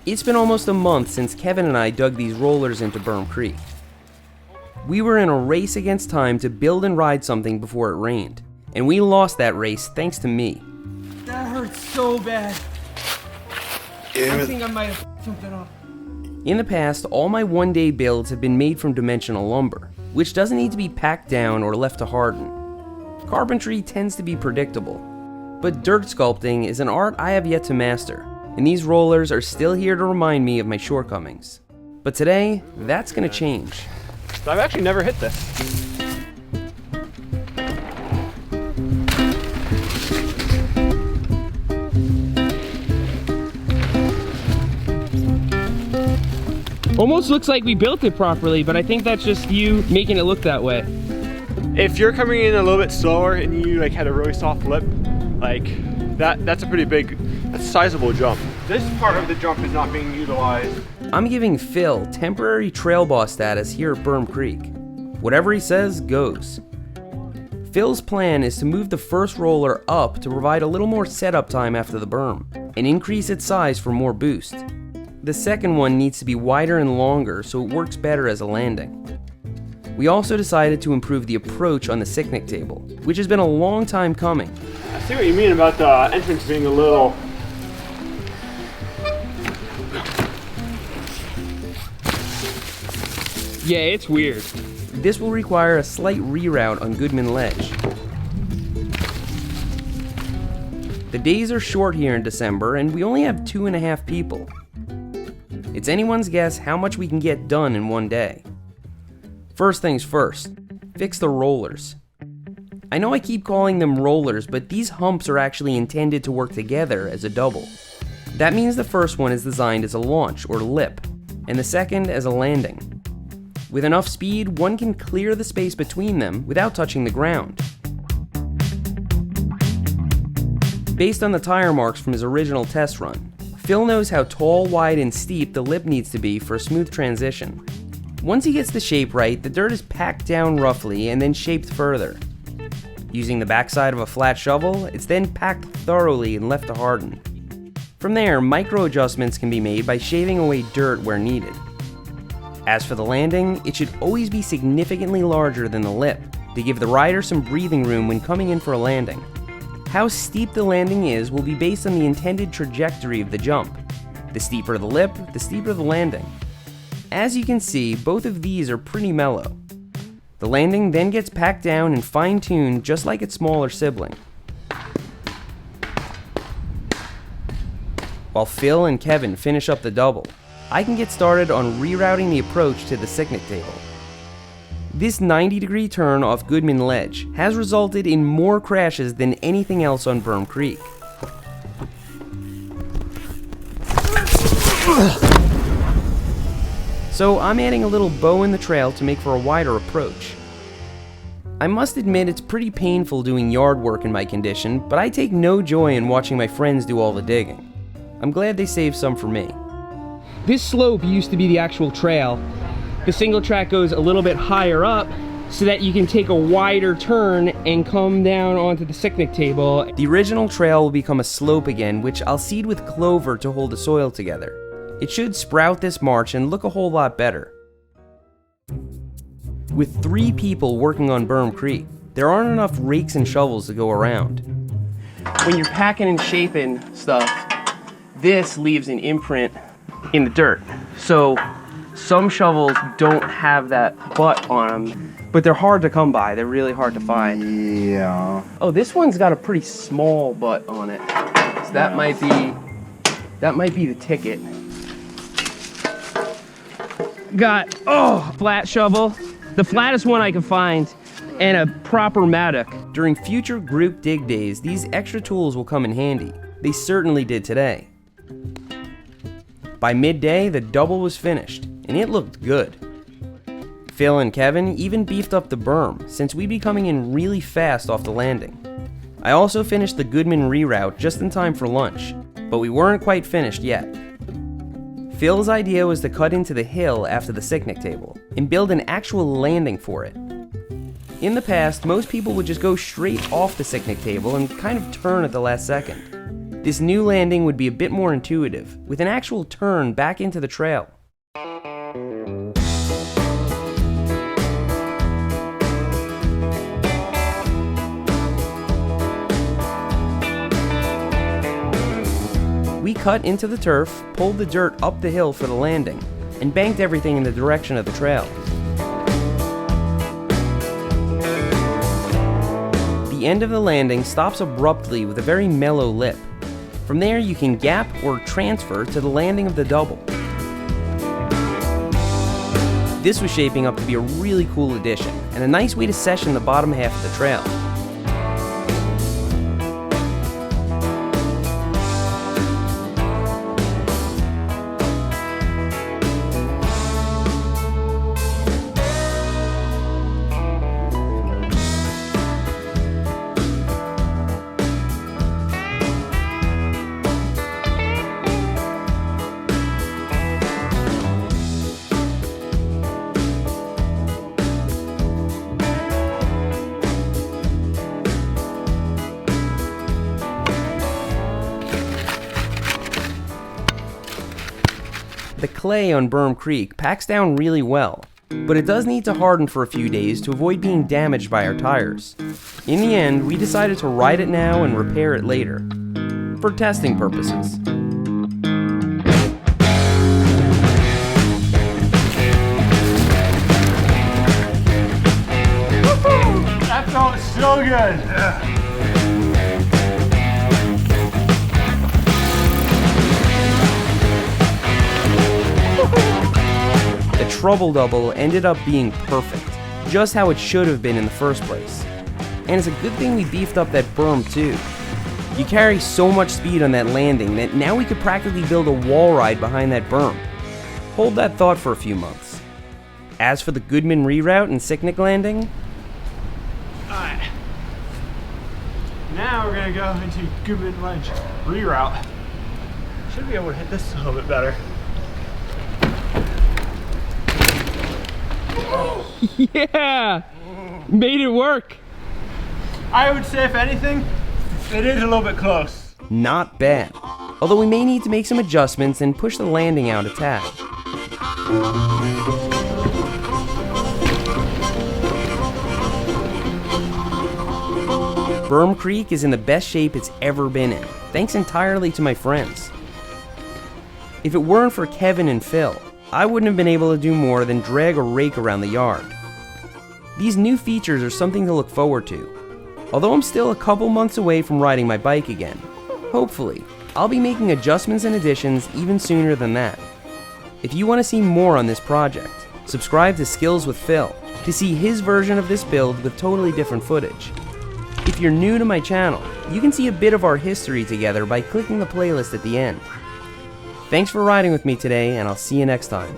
It's been almost a month since Kevin and I dug these rollers into Berm Creek. We were in a race against time to build and ride something before it rained, and we lost that race thanks to me. That hurts so bad. I think I might have something off. In the past, all my one-day builds have been made from dimensional lumber, which doesn't need to be packed down or left to harden. Carpentry tends to be predictable, but dirt sculpting is an art I have yet to master, and these rollers are still here to remind me of my shortcomings. But today, that's gonna change. I've actually never hit this. Almost looks like we built it properly, but I think that's just you making it look that way. If you're coming in a little bit slower and you like had a really soft lip, like that's a pretty big, that's a sizable jump. This part of the jump is not being utilized. I'm giving Phil temporary trail boss status here at Berm Creek. Whatever he says goes. Phil's plan is to move the first roller up to provide a little more setup time after the berm, and increase its size for more boost. The second one needs to be wider and longer so it works better as a landing. We also decided to improve the approach on the sicknic table, which has been a long time coming. I see what you mean about the entrance being a little... Yeah, it's weird. This will require a slight reroute on Goodman Ledge. The days are short here in December, and we only have 2.5 people. It's anyone's guess how much we can get done in one day. First things first, fix the rollers. I know I keep calling them rollers, but these humps are actually intended to work together as a double. That means the first one is designed as a launch or lip, and the second as a landing. With enough speed, one can clear the space between them without touching the ground. Based on the tire marks from his original test run, Phil knows how tall, wide, and steep the lip needs to be for a smooth transition. Once he gets the shape right, the dirt is packed down roughly and then shaped further. Using the backside of a flat shovel, it's then packed thoroughly and left to harden. From there, micro adjustments can be made by shaving away dirt where needed. As for the landing, it should always be significantly larger than the lip to give the rider some breathing room when coming in for a landing. How steep the landing is will be based on the intended trajectory of the jump. The steeper the lip, the steeper the landing. As you can see, both of these are pretty mellow. The landing then gets packed down and fine-tuned just like its smaller sibling. While Phil and Kevin finish up the double, I can get started on rerouting the approach to the sicknic table. This 90-degree turn off Goodman Ledge has resulted in more crashes than anything else on Berm Creek. So I'm adding a little bow in the trail to make for a wider approach. I must admit it's pretty painful doing yard work in my condition, but I take no joy in watching my friends do all the digging. I'm glad they saved some for me. This slope used to be the actual trail. The single track goes a little bit higher up so that you can take a wider turn and come down onto the sicknic table. The original trail will become a slope again, which I'll seed with clover to hold the soil together. It should sprout this March and look a whole lot better. With 3 people working on Berm Creek, there aren't enough rakes and shovels to go around. When you're packing and shaping stuff, this leaves an imprint in the dirt. So some shovels don't have that butt on them, but they're hard to come by. They're really hard to find. Yeah. Oh, this one's got a pretty small butt on it. So that might be the ticket. Got, flat shovel, the flattest one I can find, and a proper mattock. During future group dig days, these extra tools will come in handy. They certainly did today. By midday, the double was finished, and it looked good. Phil and Kevin even beefed up the berm, since we'd be coming in really fast off the landing. I also finished the Goodman reroute just in time for lunch, but we weren't quite finished yet. Phil's idea was to cut into the hill after the sicknic table, and build an actual landing for it. In the past, most people would just go straight off the sicknic table and kind of turn at the last second. This new landing would be a bit more intuitive, with an actual turn back into the trail. We cut into the turf, pulled the dirt up the hill for the landing, and banked everything in the direction of the trail. The end of the landing stops abruptly with a very mellow lip. From there you can gap or transfer to the landing of the double. This was shaping up to be a really cool addition, and a nice way to session the bottom half of the trail. The clay on Berm Creek packs down really well, but it does need to harden for a few days to avoid being damaged by our tires. In the end, we decided to ride it now and repair it later, for testing purposes. That felt so good. Yeah. The Trouble Double ended up being perfect, just how it should have been in the first place. And it's a good thing we beefed up that berm too. You carry so much speed on that landing that now we could practically build a wall ride behind that berm. Hold that thought for a few months. As for the Goodman reroute and Sicknic landing, alright. Now we're gonna go into Goodman Ledge reroute. Should be able to hit this a little bit better. Yeah! Made it work! I would say, if anything, it is a little bit close. not bad. Although we may need to make some adjustments and push the landing out a tad. Berm Creek is in the best shape it's ever been in, thanks entirely to my friends. If it weren't for Kevin and Phil, I wouldn't have been able to do more than drag a rake around the yard. These new features are something to look forward to, although I'm still a couple months away from riding my bike again. Hopefully, I'll be making adjustments and additions even sooner than that. If you want to see more on this project, subscribe to Skills with Phil to see his version of this build with totally different footage. If you're new to my channel, you can see a bit of our history together by clicking the playlist at the end. Thanks for riding with me today, and I'll see you next time.